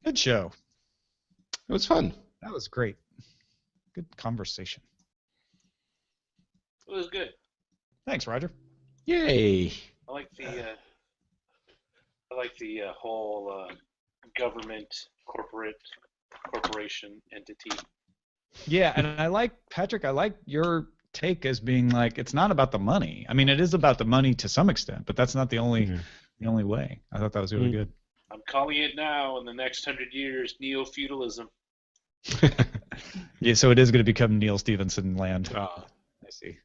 Good show. It was fun. That was great. Good conversation. It was good. Thanks, Roger. Yay. I like the whole government corporation entity. Yeah, and I like, Patrick, I like your take as being like, it's not about the money. I mean, it is about the money to some extent, but that's not the only way. I thought that was really good. I'm calling it now. In the next 100 years, neo-feudalism. Yeah, so it is going to become Neil Stephenson land. Ah. I see.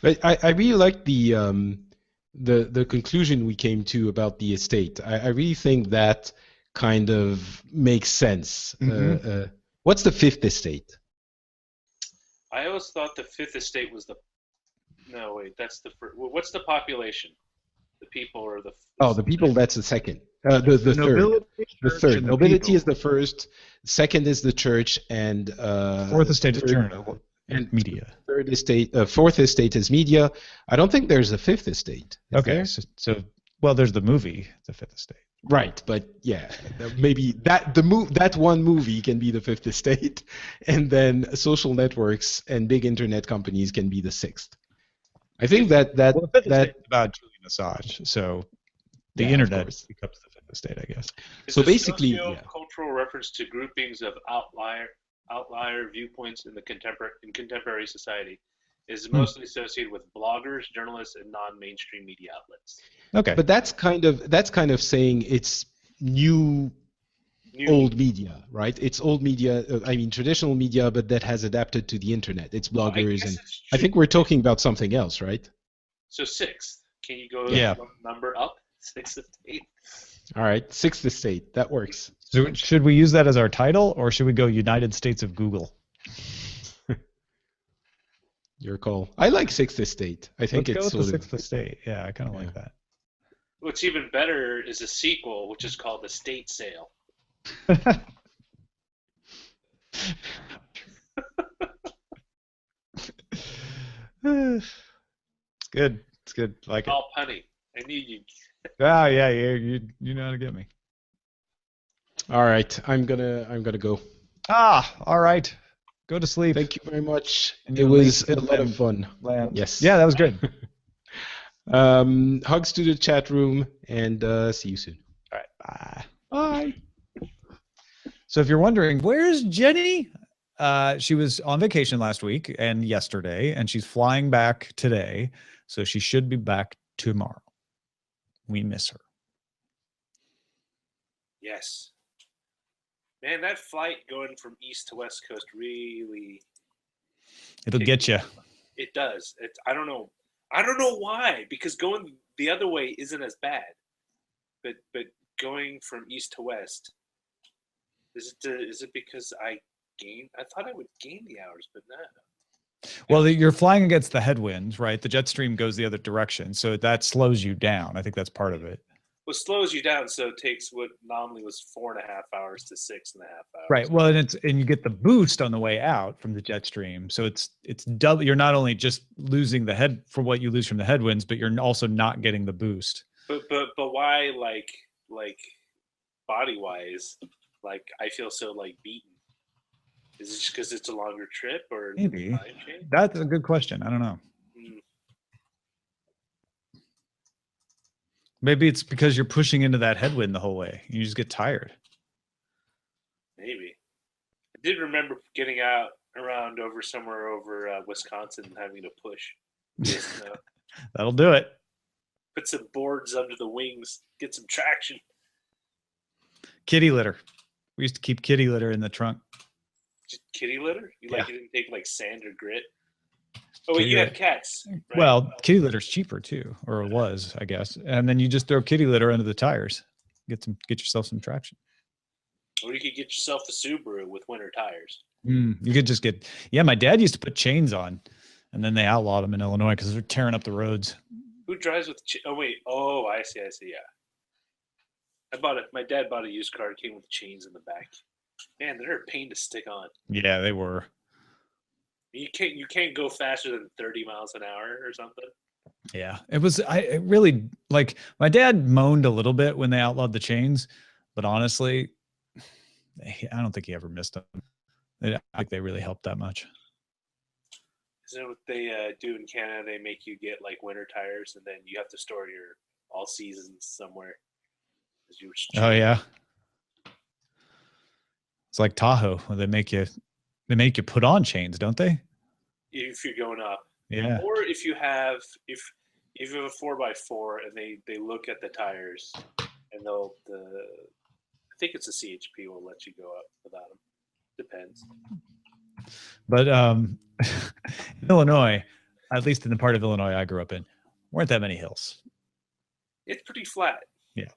But I really like the conclusion we came to about the estate. I really think that kind of makes sense. What's the fifth estate? I always thought the fifth estate was the. No, wait, that's the first. What's the population? The people or the. Oh, the people. That's the second. The third. The third. Nobility is the first. Second is the church, and fourth estate is journal and media. Third estate. Fourth estate is media. I don't think there's a fifth estate. Okay, so well, there's the movie, The Fifth Estate. Right, but yeah, maybe that one movie can be the fifth estate, and then social networks and big internet companies can be the sixth. I think that the fifth estate is about Julian Assange, so the internet becomes the fifth estate, I guess. So basically, cultural reference to groupings of outlier viewpoints in contemporary society is mostly associated with bloggers, journalists, and non-mainstream media outlets. Okay, but that's kind of saying it's new old media, right? It's old media. I mean, traditional media, but that has adapted to the internet. It's bloggers, and I think we're talking about something else, right? So sixth, can you go one number up? Sixth estate. All right, sixth estate. That works. So should we use that as our title, or should we go United States of Google? Your call. I like sixth estate. I think Let's it's go with the sixth estate. Yeah, I kind of like that. What's even better is a sequel, which is called The State Sale. It's good. It's good. Like all punny. I knew you. Ah, yeah, you know how to get me. All right, I'm gonna go. Ah, all right. Go to sleep. Thank you very much. It was a lot of fun. Yes. Yeah, that was good. Hugs to the chat room, and see you soon. All right. Bye. Bye. So if you're wondering, where's Jenny? She was on vacation last week and yesterday, and she's flying back today. So she should be back tomorrow. We miss her. Yes. Man, that flight going from east to west coast really. It'll get you. It does. I don't know. I don't know why, because going the other way isn't as bad. But going from east to west, is it because I thought I would gain the hours, but no. Well, you're flying against the headwinds, right? The jet stream goes the other direction, so that slows you down. I think that's part of it. Well, slows you down, so it takes what normally was 4.5 hours to 6.5 hours. Right. Well, and you get the boost on the way out from the jet stream, so it's double. You're not only just losing the head for what you lose from the headwinds, but you're also not getting the boost. But why like body wise, like I feel so like beaten? Is it just because it's a longer trip, or maybe? That's a good question. I don't know. Maybe it's because you're pushing into that headwind the whole way. You just get tired. Maybe. I did remember getting out around somewhere over Wisconsin and having to push. That'll do it. Put some boards under the wings, get some traction. Kitty litter. We used to keep kitty litter in the trunk. Just kitty litter? You didn't take like sand or grit? Oh, wait, you have cats. Right? Well, kitty litter's cheaper too, or it was, I guess. And then you just throw kitty litter under the tires. Get yourself some traction. Or you could get yourself a Subaru with winter tires. You could just get. Yeah, my dad used to put chains on, and then they outlawed them in Illinois because they're tearing up the roads. Who drives with? Oh wait. Oh, I see. Yeah. My dad bought a used car. It came with chains in the back. Man, they're a pain to stick on. Yeah, they were. You can't go faster than 30 miles an hour or something. Yeah, it really, like, my dad moaned a little bit when they outlawed the chains, but honestly, I don't think he ever missed them. I think they really helped that much. Isn't it what they do in Canada? They make you get like winter tires, and then you have to store your all seasons somewhere. Oh yeah, it's like Tahoe. Where they make you put on chains, don't they? If you're going up, Yeah. Or if you have you have a 4x4 and they look at the tires, and I think it's a CHP will let you go up without them. Depends. But in Illinois, at least in the part of Illinois I grew up in, weren't that many hills. It's pretty flat. Yeah.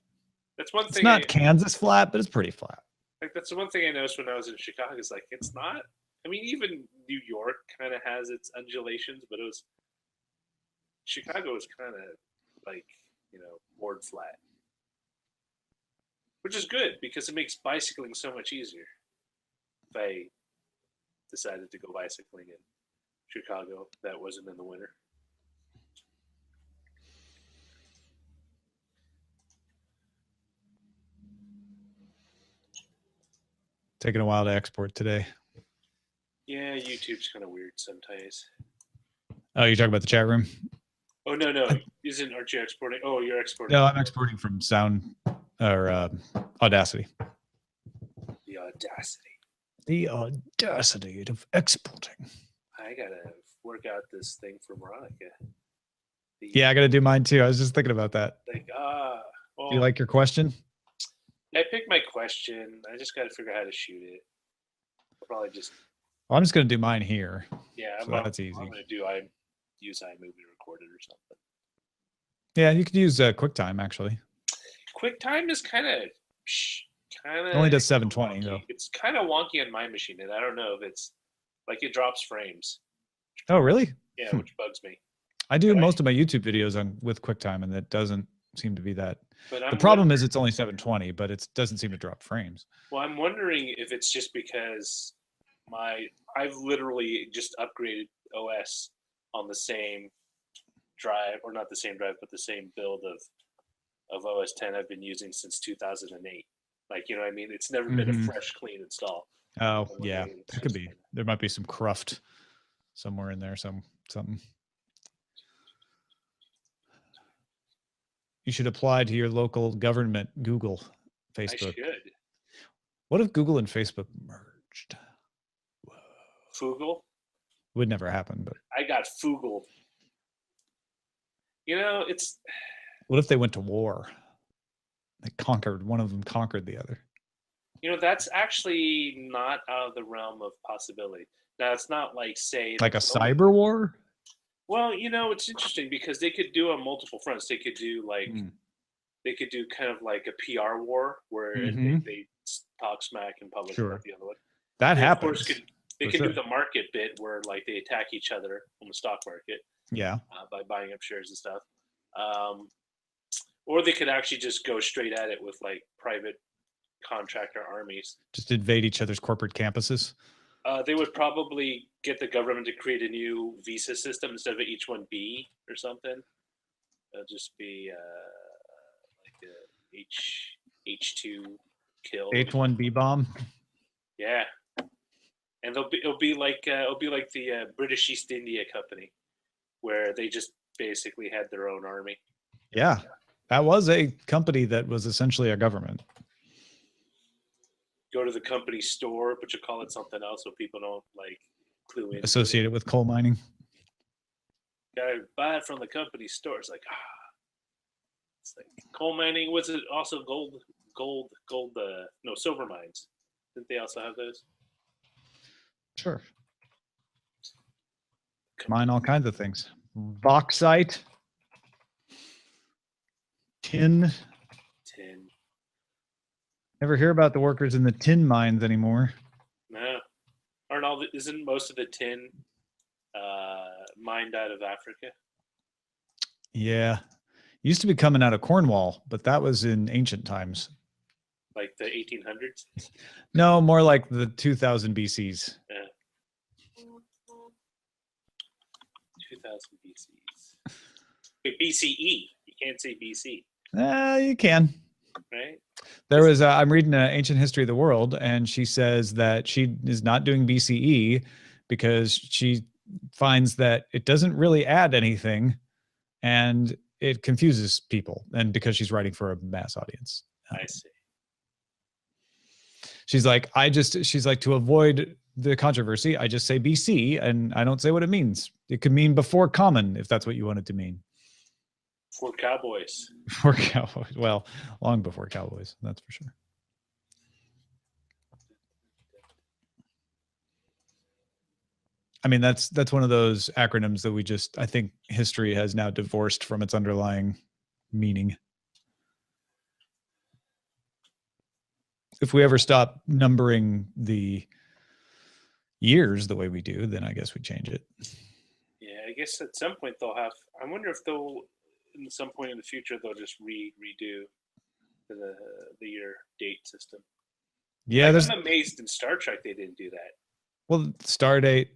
That's one thing. It's not Kansas flat, but it's pretty flat. Like that's the one thing I noticed when I was in Chicago. Is like it's not. I mean, even New York kind of has its undulations, but Chicago was kind of like board flat, which is good because it makes bicycling so much easier. If I decided to go bicycling in Chicago, that wasn't in the winter. Taking a while to export today. Yeah, YouTube's kind of weird sometimes. Oh, you're talking about the chat room? Oh no, aren't you exporting? Oh, you're exporting. No, I'm exporting from Sound or Audacity. The audacity. The audacity of exporting. I gotta work out this thing for Veronica. Yeah, I gotta do mine too. I was just thinking about that. Like, do you like your question? I picked my question. I just gotta figure out how to shoot it. I'll probably just. Well, I'm just gonna do mine here. Yeah, so that's easy. I'm gonna use iMovie to record it or something. Yeah, you could use QuickTime actually. QuickTime is kind of only does 720 though. It's kind of wonky on my machine, and I don't know if it's like it drops frames. Oh, really? Yeah, which bugs me. I do most of my YouTube videos with QuickTime, and it doesn't seem to be that. But the problem is it's only 720, but it doesn't seem to drop frames. Well, I'm wondering if it's just because I've literally just upgraded OS on the same drive, or not the same drive, but the same build of OS 10 I've been using since 2008. Like, you know what I mean? It's never been a fresh, clean install. Oh, yeah. That could be. There might be some cruft somewhere in there, something. You should apply to your local government, Google, Facebook. I should. What if Google and Facebook merged? Whoa. Fugle? Would never happen, but I got Fugled. It's. What if they went to war? One of them conquered the other. That's actually not out of the realm of possibility. Now, it's not like, say... Like a cyber war? Well, it's interesting because they could do on multiple fronts. They could do they could do kind of like a PR war where they talk smack in public about the other one. That happens. Of course, they could do the market bit where like they attack each other on the stock market. Yeah. By buying up shares and stuff. Or they could actually just go straight at it with like private contractor armies. Just invade each other's corporate campuses? They would probably get the government to create a new visa system instead of H-1B or something. It'll just be like a H2 kill. H-1B bomb? Yeah. And it'll be like the British East India Company, where they just basically had their own army. Yeah. That was a company that was essentially a government. Go to the company store, but you call it something else so people don't like clue in. Associated with coal mining. Gotta buy it from the company store. It's like it's like coal mining. Was it also gold? No, silver mines. Didn't they also have those? Sure. Mine all kinds of things. Bauxite. Tin. Never hear about the workers in the tin mines anymore. No. Isn't most of the tin mined out of Africa? Yeah. Used to be coming out of Cornwall, but that was in ancient times. Like the 1800s? No, more like the 2000 BCs. Yeah. 2000 BCs. Wait, BCE. You can't say BC. You can. right? There was, I'm reading Ancient History of the World, and she says that she is not doing BCE because she finds that it doesn't really add anything and it confuses people. And because she's writing for a mass audience. I see. She's like, to avoid the controversy, I just say BC and I don't say what it means. It could mean before common, if that's what you want it to mean. For cowboys. For cowboys. Well, long before cowboys, that's for sure. I mean, that's one of those acronyms that I think history has now divorced from its underlying meaning. If we ever stop numbering the years the way we do, then I guess we'd change it. Yeah, I guess at some point they'll have. I wonder if they'll, in some point in the future, they'll just redo the year date system. Yeah, like, I'm amazed in Star Trek they didn't do that. Well, Stardate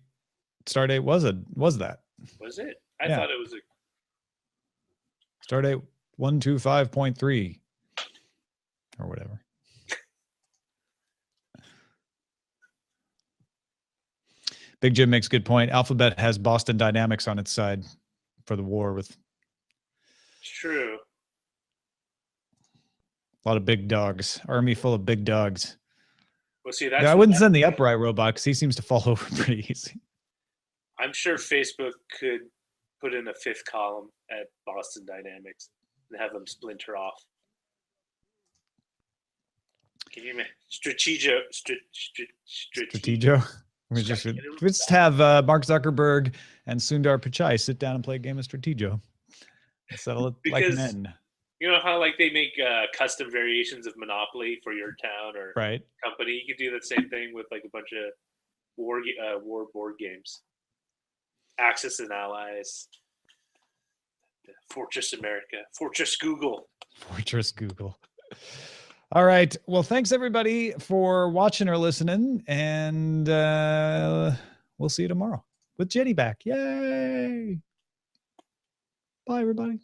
was that. Was it? I thought it was a Stardate 125.3 or whatever. Big Jim makes a good point. Alphabet has Boston Dynamics on its side for the war with. True. A lot of big dogs. Army full of big dogs. Well, see, that's. Yeah, I wouldn't send the upright robot because he seems to fall over pretty easy. I'm sure Facebook could put in a fifth column at Boston Dynamics and have them splinter off. Can you imagine? Strategio. We just have Mark Zuckerberg and Sundar Pichai sit down and play a game of Strategio. Settle it like men. You know how like they make custom variations of Monopoly for your town or company? You could do the same thing with like a bunch of war board games. Axis and Allies. Fortress America. Fortress Google. Fortress Google. All right. Well, thanks everybody for watching or listening, and we'll see you tomorrow with Jenny back. Yay! Bye, everybody.